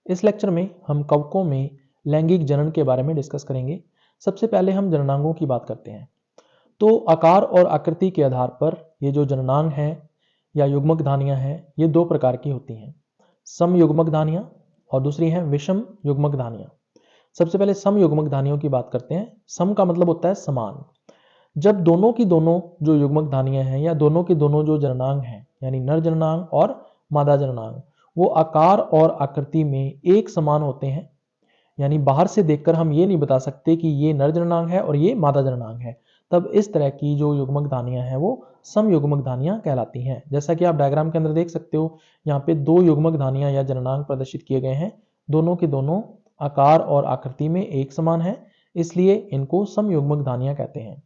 इस लेक्चर में हम कवकों में लैंगिक जनन के बारे में डिस्कस करेंगे। सबसे पहले हम जननांगों की बात करते हैं। तो आकार और आकृति के आधार पर ये जो जननांग हैं या युग्मक धानियां हैं, ये दो प्रकार की होती हैं, सम युग्मक धानियां और दूसरी हैं विषम युग्मक धानियां। सबसे पहले सम युग्मक धानियों की बात करते हैं। सम का मतलब होता है समान। जब दोनों की दोनों जो युग्मक धानियां हैं या दोनों के दोनों जो जननांग हैं, यानी नर जननांग और मादा जननांग, वो आकार और आकृति में एक समान होते हैं, यानी बाहर से देखकर हम ये नहीं बता सकते कि ये नर जननांग है और ये मादा जननांग है, तब इस तरह की जो युग्मक धानियां हैं वो सम युग्मक धानियां कहलाती हैं। जैसा कि आप डायग्राम के अंदर देख सकते हो, यहाँ पे दो युग्मक धानियां या जननांग प्रदर्शित किए गए हैं, दोनों के दोनों आकार और आकृति में एक समान है, इसलिए इनको सम युग्मक धानियां कहते हैं।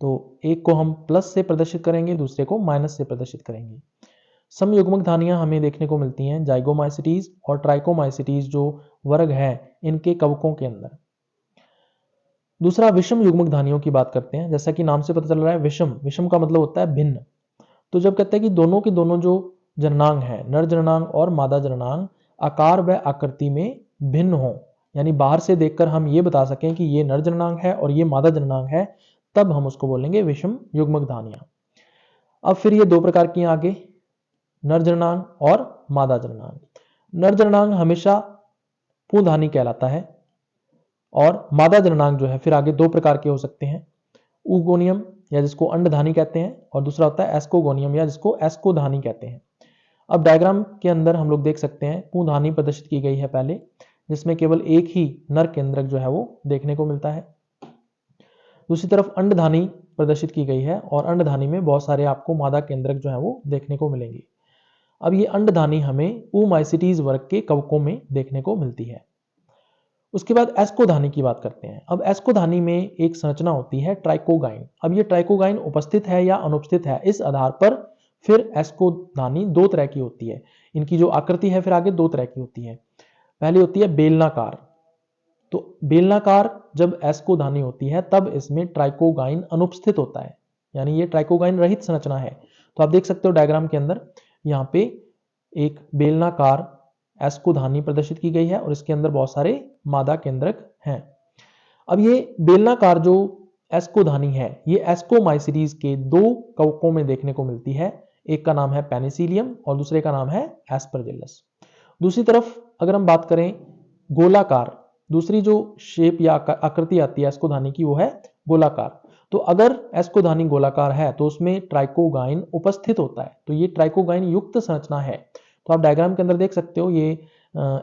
तो एक को हम प्लस से प्रदर्शित करेंगे, दूसरे को माइनस से प्रदर्शित करेंगे। समयुग्मक धानियां हमें देखने को मिलती हैं जाइगोमाइसिटीज और ट्राइकोमाइसिटीज जो वर्ग है इनके कवकों के अंदर। दूसरा विषम युग्मक धानियों की बात करते हैं। जैसा कि नाम से पता चल रहा है, विषम, विषम का मतलब होता है भिन्न। तो जब कहते हैं कि दोनों के दोनों जो जननांग है, नर जननांग और मादा जननांग, आकार व आकृति में भिन्न हो, यानी बाहर से देखकर हम ये बता सकें कि ये नर जननांग है और ये मादा जननांग है, तब हम उसको बोलेंगे विषम युग्मक धानियां। अब फिर ये दो प्रकार की आगे, नर जननांग और मादा जननांग। नर जननांग हमेशा पूंधानी कहलाता है और मादा जननांग जो है फिर आगे दो प्रकार के हो सकते हैं, ऊगोनियम या जिसको अंडधानी कहते हैं, और दूसरा होता है एस्कोगोनियम या जिसको एस्कोधानी कहते हैं। अब डायग्राम के अंदर हम लोग देख सकते हैं पूंधानी प्रदर्शित की गई है पहले, जिसमें केवल एक ही नर केंद्रक जो है वो देखने को मिलता है। दूसरी तरफ अंडधानी प्रदर्शित की गई है और अंडधानी में बहुत सारे आपको मादा केंद्रक जो है वो देखने को मिलेंगे। अब ये अंडधानी हमें ऊमाइसिटीज वर्ग के कवकों में देखने को मिलती है। उसके बाद एस्कोधानी की बात करते हैं। अब एस्कोधानी में एक संरचना होती है ट्राइकोगाइन। अब ये ट्राइकोगाइन उपस्थित है या अनुपस्थित है, इस आधार पर फिर एस्कोधानी दो तरह की होती है। इनकी जो आकृति है फिर आगे दो तरह की होती है। पहली होती है बेलनाकार। तो बेलनाकार जब एस्कोधानी होती है तब इसमें ट्राइकोगाइन अनुपस्थित होता है, यानी ये ट्राइकोगाइन रहित संरचना है। तो आप देख सकते हो डायग्राम के अंदर यहाँ पे एक बेलनाकार एस्कोधानी प्रदर्शित की गई है और इसके अंदर बहुत सारे मादा केंद्रक हैं। अब ये बेलनाकार जो एस्कोधानी है ये एस्कोमाइसिटीज के दो कवकों में देखने को मिलती है। एक का नाम है पेनिसिलियम और दूसरे का नाम है एस्परजिलस। दूसरी तरफ अगर हम बात करें गोलाकार, दूसरी जो शेप या आकृति आती है एस्कोधानी की वो है गोलाकार। तो अगर एस्कोधानी गोलाकार है तो उसमें ट्राइकोगाइन उपस्थित होता है, तो ये ट्राइकोगाइन युक्त संरचना है। तो आप डायग्राम के अंदर देख सकते हो ये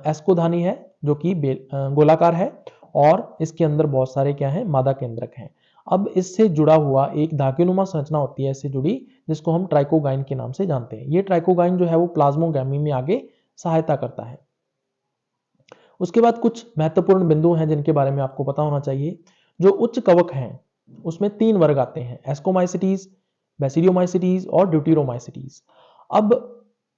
एस्कोधानी है जो कि गोलाकार है और इसके अंदर बहुत सारे क्या है, मादा केंद्रक हैं। अब इससे जुड़ा हुआ एक धाग्यनुमा संरचना होती है इससे जुड़ी, जिसको हम ट्राइकोगाइन के नाम से जानते हैं। ये ट्राइकोगाइन जो है वो प्लाज्मोगैमी में आगे सहायता करता है। उसके बाद कुछ महत्वपूर्ण बिंदु हैं जिनके बारे में आपको पता होना चाहिए। जो उच्च कवक हैं उसमें तीन वर्ग आते हैं, एस्कोमाइसिटीज, बेसिडियोमाइसिटीज और ड्यूटेरोमाइसिटीज। अब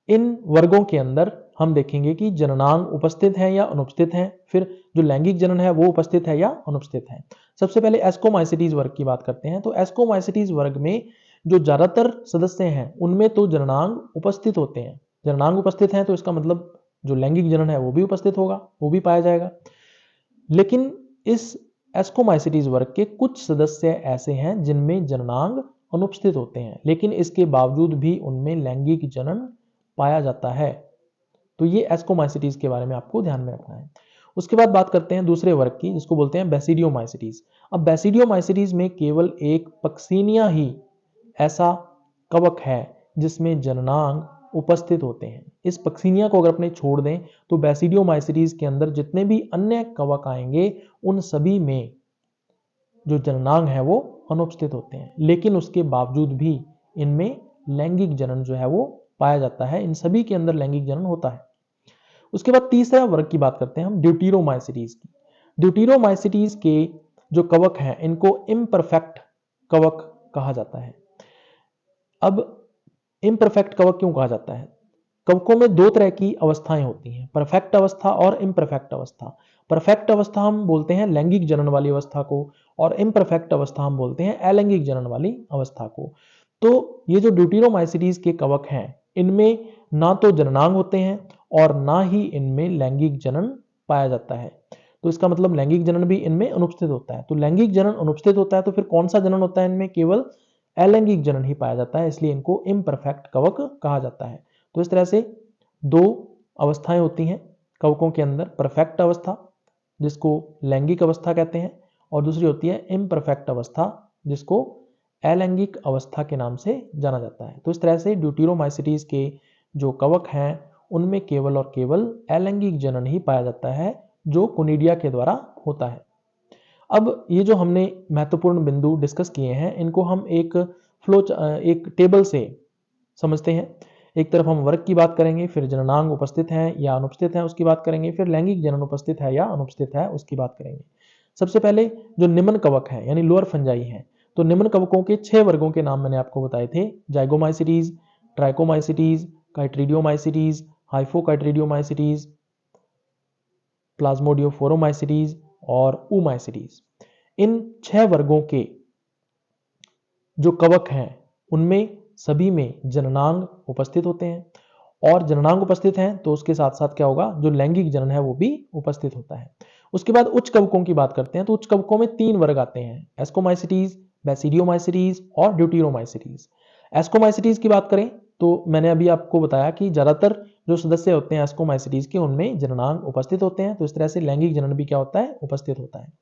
इन वर्गों के अंदर हम देखेंगे कि जननांग उपस्थित हैं या अनुपस्थित हैं, फिर जो लैंगिक जनन है वो उपस्थित है या अनुपस्थित है। सबसे पहले एस्कोमाइसिटीज वर्ग की बात करते हैं। तो एस्कोमाइसिटीज वर्ग में जो ज्यादातर सदस्य हैं उनमें तो जननांग उपस्थित होते हैं। जननांग उपस्थित हैं तो इसका मतलब जो लैंगिक जनन है वो भी उपस्थित होगा, वो भी पाया जाएगा। लेकिन इस एस्कोमाइसिटीज वर्ग के कुछ सदस्य ऐसे हैं जिनमें जननांग अनुपस्थित होते हैं, लेकिन इसके बावजूद भी उनमें लैंगिक जनन पाया जाता है। तो ये एस्कोमाइसिटीज के बारे में आपको ध्यान में रखना है। उसके बाद बात करते हैं दूसरे वर्ग की, जिसको बोलते हैं बेसिडियोमाइसिटीज। अब बेसिडियोमाइसिटीज में केवल एक पक्सिनिया ही ऐसा कवक है जिसमें जननांग उपस्थित होते हैं। इस पक्सिनिया को अगर अपने छोड़ दें तो बेसिडियोमाइसिटीज के अंदर जितने भी अन्य कवक आएंगे उन सभी में जो जननांग है वो अनुपस्थित होते हैं, लेकिन उसके बावजूद भी इनमें लैंगिक जनन जो है वो पाया जाता है। इन सभी के अंदर लैंगिक जनन होता है। उसके बाद तीसरा वर्ग की बात करते हैं हम ड्यूटेरोमाइसिटीज की। ड्यूटेरोमाइसिटीज के जो कवक हैं इनको इम्परफेक्ट कवक कहा जाता है। अब इम्परफेक्ट कवक क्यों कहा जाता है? कवकों में दो तरह की अवस्थाएं होती हैं, परफेक्ट अवस्था और इम्परफेक्ट अवस्था। परफेक्ट अवस्था हम बोलते हैं लैंगिक जनन वाली अवस्था को और इम्परफेक्ट अवस्था हम बोलते हैं अलैंगिक जनन वाली अवस्था को। तो ये जो ड्यूटेरोमाइसिटीज के कवक हैं इनमें ना तो जननांग होते हैं और ना ही इनमें लैंगिक जनन पाया जाता है। तो इसका मतलब लैंगिक जनन भी इनमें अनुपस्थित होता है। तो लैंगिक जनन अनुपस्थित होता है तो फिर कौन सा जनन होता है इनमें? केवल अलैंगिक जनन ही पाया जाता है, इसलिए इनको इम्परफेक्ट कवक कहा जाता है। तो इस तरह से दो अवस्थाएं होती हैं कवकों के अंदर, परफेक्ट अवस्था जिसको लैंगिक अवस्था कहते हैं और दूसरी होती है इम्परफेक्ट अवस्था जिसको अलैंगिक अवस्था के नाम से जाना जाता है। तो इस तरह से ड्यूटेरोमाइसीटीज के जो कवक हैं उनमें केवल और केवल अलैंगिक जनन ही पाया जाता है जो कोनिडिया के द्वारा होता है। अब ये जो हमने महत्वपूर्ण बिंदु डिस्कस किए हैं इनको हम एक टेबल से समझते हैं। एक तरफ हम वर्ग की बात करेंगे, फिर जननांग उपस्थित हैं या अनुपस्थित हैं उसकी बात करेंगे, फिर लैंगिक जनन उपस्थित है या अनुपस्थित है उसकी बात करेंगे। सबसे पहले जो निम्न कवक हैं यानी लोअर फंजाई हैं, तो निम्न कवकों के 6 वर्गों के नाम मैंने आपको बताए थे। जाइगोमाइसीटीज, ट्राइकोमाइसीटीज, काइट्रीडियोमाइसीटीज, हाइफोकाइट्रीडियोमाइसीटीज, प्लाज्मोडियोफोरोमाइसीटीज और ऊमाइसीटीज। इन 6 वर्गों के जो कवक हैं उनमें सभी में जननांग उपस्थित होते हैं और जननांग उपस्थित हैं तो उसके साथ साथ क्या होगा, जो लैंगिक जनन है वो भी उपस्थित होता है। उसके बाद उच्च कवकों की बात करते हैं तो उच्च कवकों में 3 वर्ग आते हैं, एस्कोमाइसीटीज, बेसिडियोमाइसीटीज और ड्यूटेरोमाइसीटीज। एस्कोमाइसीटीज की बात करें तो मैंने अभी आपको बताया कि ज्यादातर जो सदस्य होते हैं एस्कोमाइसीटीज के उनमें जननांग उपस्थित होते हैं, तो इस तरह से लैंगिक जनन भी क्या होता है, उपस्थित होता है।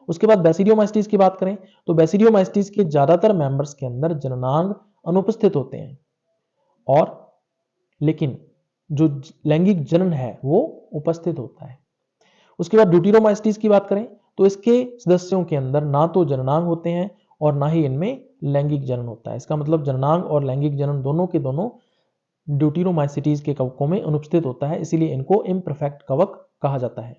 उसके बाद बेसिडियोमाइसीटीज की बात करें तो बेसिडियोमाइसीटीज के ज्यादातर मेंबर्स के अंदर जननांग अनुपस्थित होते हैं और लेकिन जो लैंगिक जनन है वो उपस्थित होता है। उसके बाद ड्यूटेरोमाइसीटीज की बात करें तो इसके सदस्यों के अंदर ना तो जननांग होते हैं और ना ही इनमें लैंगिक जनन होता है। इसका मतलब जननांग और लैंगिक जनन दोनों के दोनों ड्यूटेरोमाइसीटीज के कवकों में अनुपस्थित होता है, इसीलिए इनको इम्परफेक्ट कवक कहा जाता है।